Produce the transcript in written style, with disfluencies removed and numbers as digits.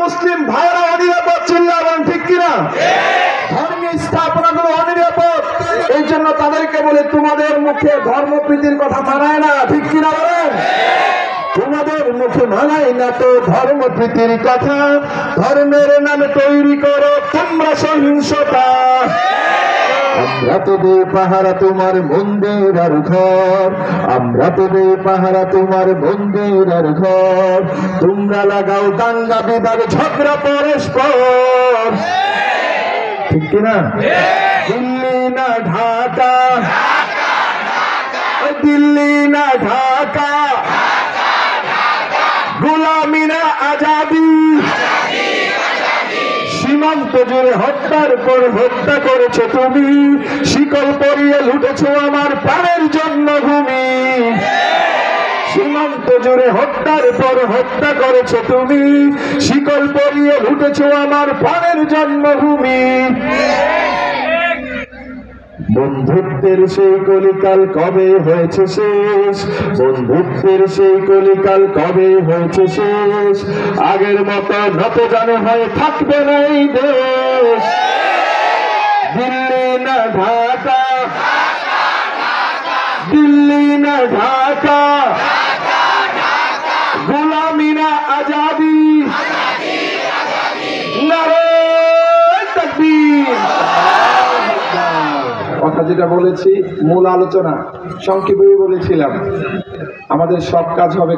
মুসলিম ভাইরা অনিরাপদ, চিল্লাবেন ঠিক কিনা? ধর্মীয় স্থাপনাগুলো অনিরাপদ, এই জন্য তাদেরকে বলে তোমাদের মুখে ধর্মপ্রীতির কথা মানায় না, ঠিক কিনা বলেন? তোমাদের মুখে মানায় না তো ধর্মপ্রীতির কথা, ধর্মের নামে তৈরি করো তোমরা সহিংসতা। আমরা তো দে পাহারা তোমার মন্দির আর ঘর, আমরা তো দে পাহারা তোমার মন্দির আর ঘর, তোমরা লাগাও দাঙ্গা বিবাদ ঝগড়া পরস্পর, ঠিক কিনা? দিল্লি না ঢাকা, দিল্লি না ঢাকা, গোলামি না আজাদি, সীমান্ত জুড়ে হত্যার পর হত্যা করেছো তুমি, শিকল পরিয়ে লুটেছো আমার প্রাণের জন্মভূমি। সীমান্ত জুড়ে হত্যার পর হত্যা করেছো তুমি, শিকল পরিয়ে লুটেছো আমার প্রাণের জন্মভূমি। বন্ধুত্বের সেই কলিকাল কবে হয়েছে শেষ, বন্ধুত্বের সেই কলিকাল কবে হয়েছে শেষ, আগের মতো নত জানো হয়ে থাকবে না এই দেশ। দিল্লি না ঢাকা, দিল্লি না ঢাকা, গোলামি না আজাদি, নারে তাকবীর। কথা যেটা বলেছি, মূল আলোচনা সংক্ষেপে বলেছিলাম, আমাদের সব কাজ হবে